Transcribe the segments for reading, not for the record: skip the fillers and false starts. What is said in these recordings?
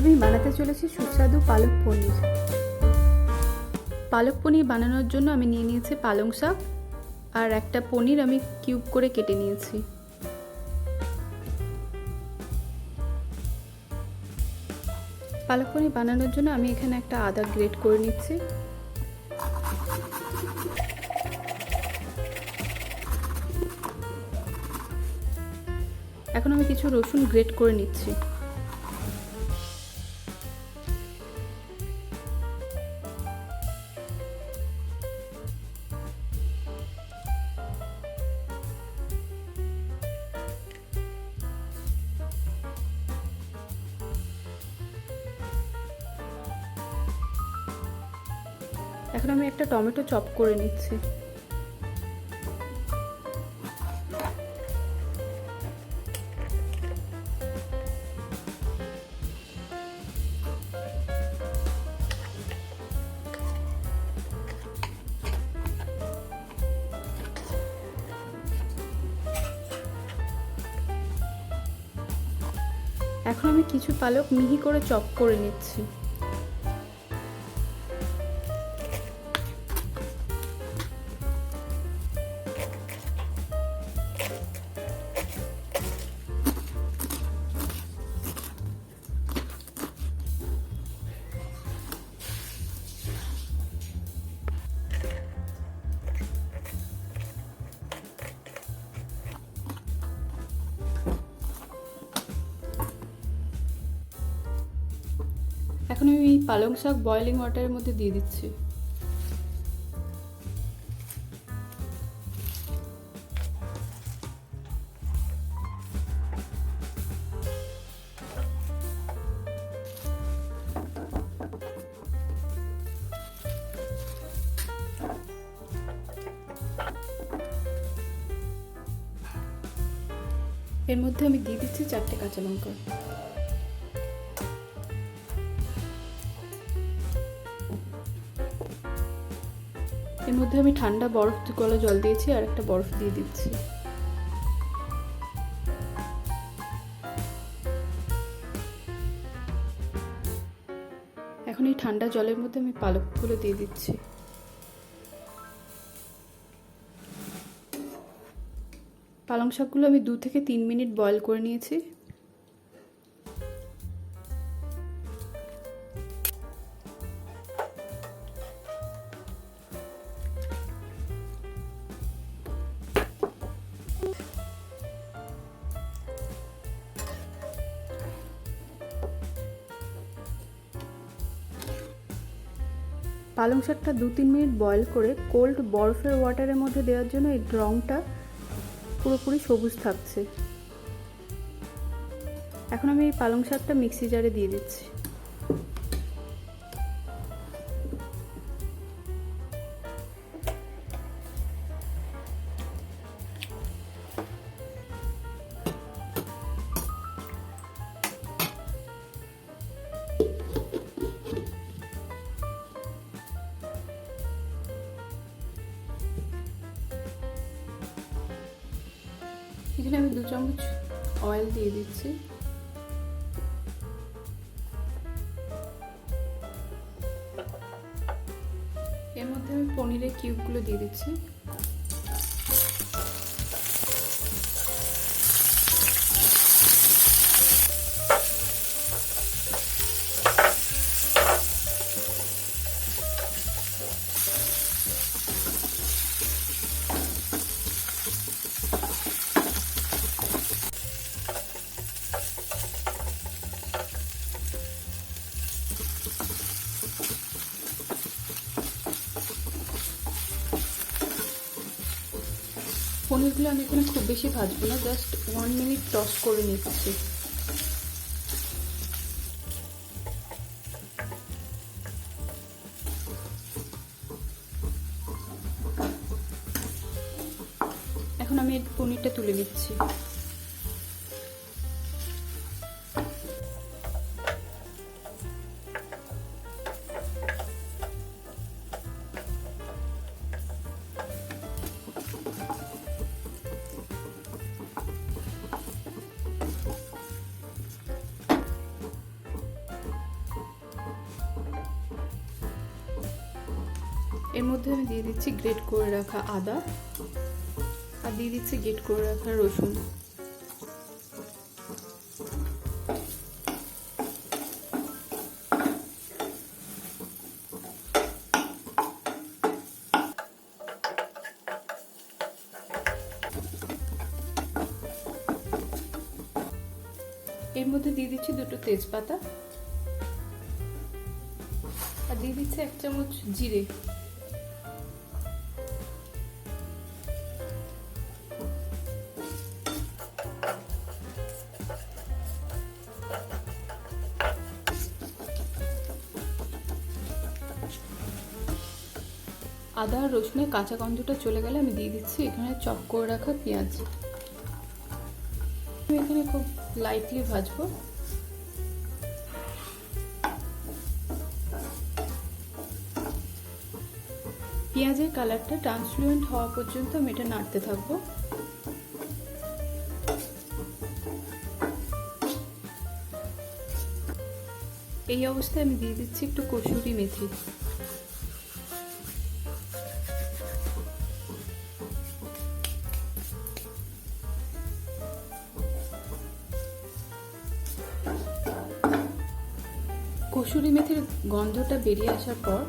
আমি বানাতে চলেছি সুস্বাদু পালক পনির। পালক পনির বানানোর জন্য আমি নিয়ে নিয়েছি পালং শাক আর একটা পনির আমি কিউব করে কেটে নিয়েছি। পালক পনির বানানোর জন্য আমি এখানে একটা আদা গ্রেট করে নিচ্ছি। এখন আমি কিছু রসুন গ্রেট করে নিচ্ছি। এখন আমি একটা টমেটো চপ করে নিচ্ছি। এখন আমি কিছু পালক মিহি করে চপ করে নিচ্ছি। এখন আমি পালং শাক বয়েলিং ওয়াটারের মধ্যে দিয়ে দিচ্ছি। এর মধ্যে আমি দিয়ে দিচ্ছি 4টে কাঁচা লঙ্কা। এর মধ্যে আমি ঠান্ডা বরফ গলা জল দিয়েছি আর একটা বরফ দিয়ে দিচ্ছি। এখন এই ঠান্ডা জলের মধ্যে আমি পালকগুলো দিয়ে দিচ্ছি। পালং শাকগুলো আমি 2 থেকে 3 মিনিট বয়েল করে নিয়েছি। পালং শাকটা 2-3 মিনিট বয়েল করে কোল্ড বরফের ওয়াটারের মধ্যে দেওয়ার জন্য এই রঙটা পুরোপুরি সবুজ থাকছে। এখন আমি এই পালং শাকটা মিক্সি জারে দিয়ে দিচ্ছি। এখানে আমি 2 চামচ অয়েল দিয়ে দিচ্ছি। এর মধ্যে আমি পনিরের কিউবগুলো দিয়ে দিচ্ছি। পনিরগুলো আমি এখানে খুব বেশি ভাজবো না, জাস্ট 1 মিনিট টস করে নিচ্ছি। এখন আমি এই পনিরটা তুলে নিচ্ছি। এর মধ্যে আমি দিয়ে দিচ্ছি গ্রেট করে রাখা আদা আর দিয়ে দিচ্ছি গ্রেট করে রাখা রসুন। এর মধ্যে দিয়ে দিচ্ছি দুটো তেজপাতা আর দিয়ে দিচ্ছি 1 চামচ জিরে। আদা আর রসুনের কাঁচা গন্ধটা চলে গেলে আমি দিয়ে দিচ্ছি এখানে চপ করে রাখা পেঁয়াজ। আমি এখানে খুব লাইটলি ভাজবো। পেঁয়াজের কালারটা ট্রান্সলুয়েন্ট হওয়া পর্যন্ত আমি এটা নাড়তে থাকবো। এই অবস্থায় আমি দিয়ে দিচ্ছি একটু কসুরি মেথি। কসুরি মেথির গন্ধটা বেরিয়ে আসার পর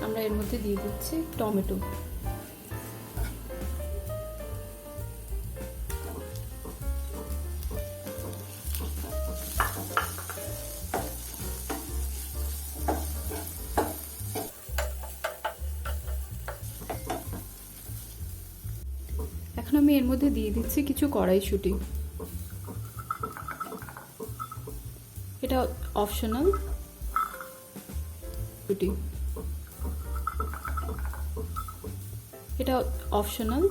আমরা এর মধ্যে দিয়ে দিচ্ছি টমেটো। এখন আমি এর মধ্যে দিয়ে দিচ্ছি কিছু কড়াইশুঁটি। এটা অপশনাল। এটা অপশনাল।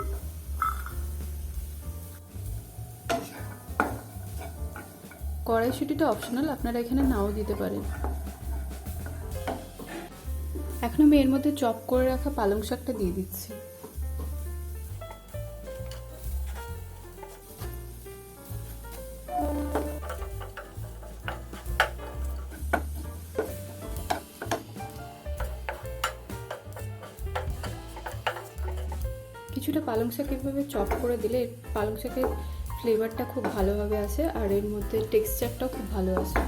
কড়াইশুঁটিটা অপশনাল, আপনারা এখানে নাও দিতে পারেন। এখন আমি এর মধ্যে চপ করে রাখা পালং শাকটা দিয়ে দিচ্ছি। কিছুটা পালং শাক এভাবে চপ করে দিলে পালং শাকের ফ্লেভারটা খুব ভালোভাবে আসে আর এর মধ্যে টেক্সচারটাও খুব ভালো আসে।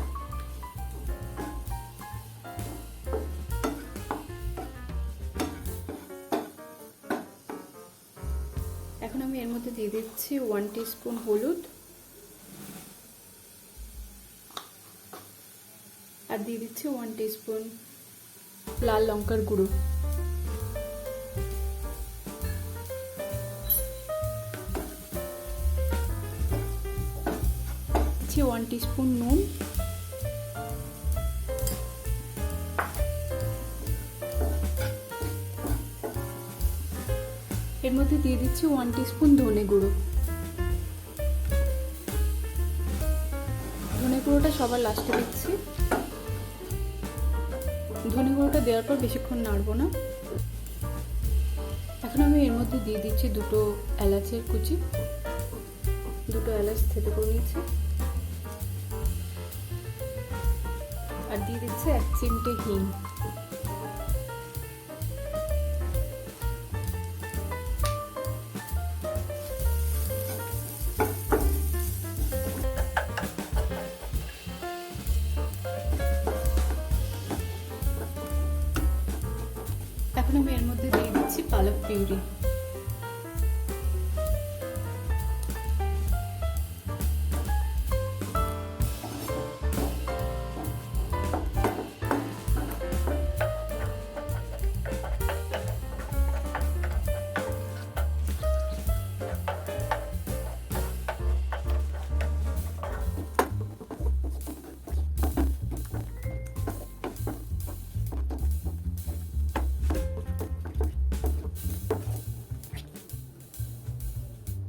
এখন আমি এর মধ্যে দিয়ে দিচ্ছি 1 টিস্পুন হলুদ আর দিয়ে দিচ্ছি 1 টিস্পুন লাল লঙ্কার গুঁড়ো। 1 টিস্পুন নুন, এর মধ্যে দিয়ে দিচ্ছি 1 টিস্পুন ধনে গুঁড়ো। ধনে গুঁড়োটা সবার লাস্টে দিচ্ছি। ধনে গুঁড়োটা দেওয়ার পর বেশিক্ষণ নাড়বো না। এখন আমি এর মধ্যে দিয়ে দিচ্ছি দুটো এলাচের কুচি। দুটো এলাচ থেতে করে নিয়েছি আর দিয়ে দিচ্ছি 1 চিমটে হিং। এখন আমি এর মধ্যে দিয়ে দিচ্ছি পালক পিউরি।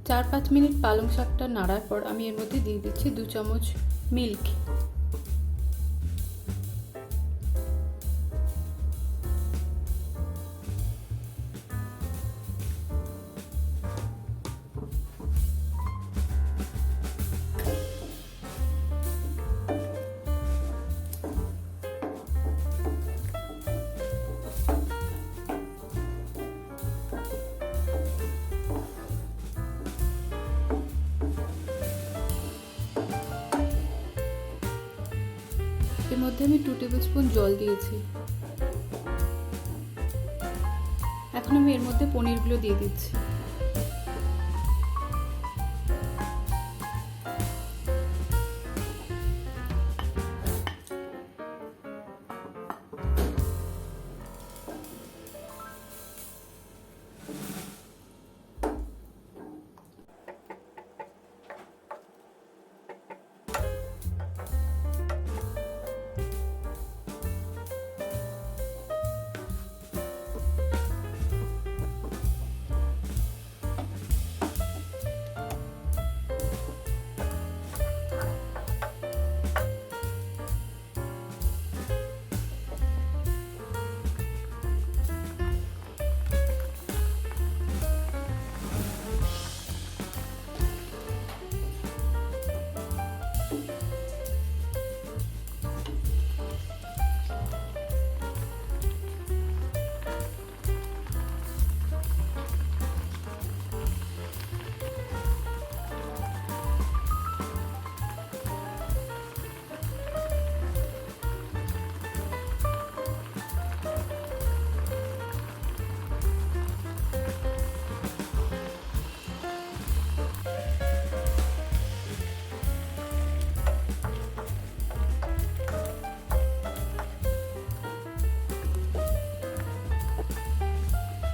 চার 5 মিনিট পালং শাকটা নাড়ার পর আমি এর মধ্যে দিয়ে দিচ্ছি 2 চামচ মিল্ক। মধ্যে আমি 2 টেবিল স্পুন জল দিয়েছি। এখন আমি এর মধ্যে পনিরগুলো দিয়ে দিচ্ছি।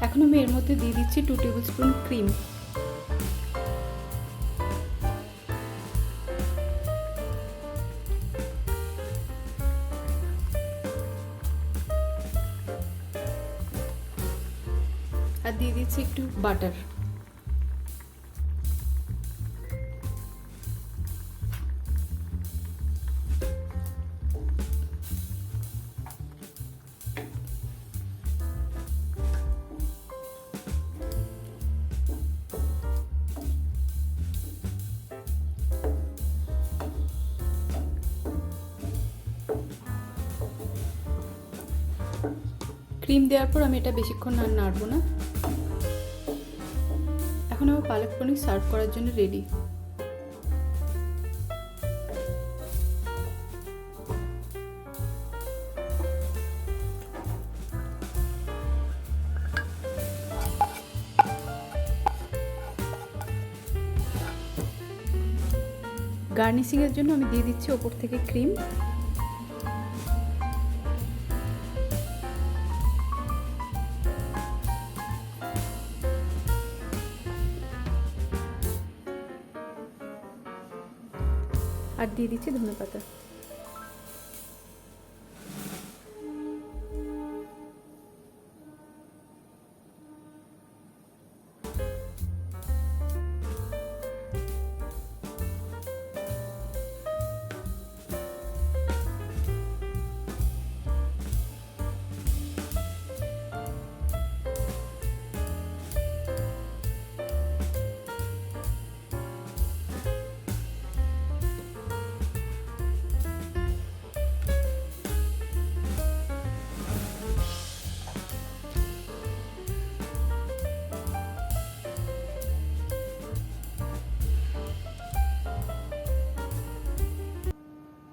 এখন আমি এর মধ্যে দিয়ে দিচ্ছি 2 টেবিল স্পুন ক্রিম। আর দিয়ে দিচ্ছি একটু বাটার। ক্রিম দেওয়ার পর আমি এটা বেশিক্ষণ আর নাড়বো না। এখন আমার পালক পনির সার্ভ করার জন্য রেডি। গার্নিশিং এর জন্য আমি দিয়ে দিচ্ছি ওপর থেকে ক্রিম। আর দিয়ে দিচ্ছি ধনেপাতা।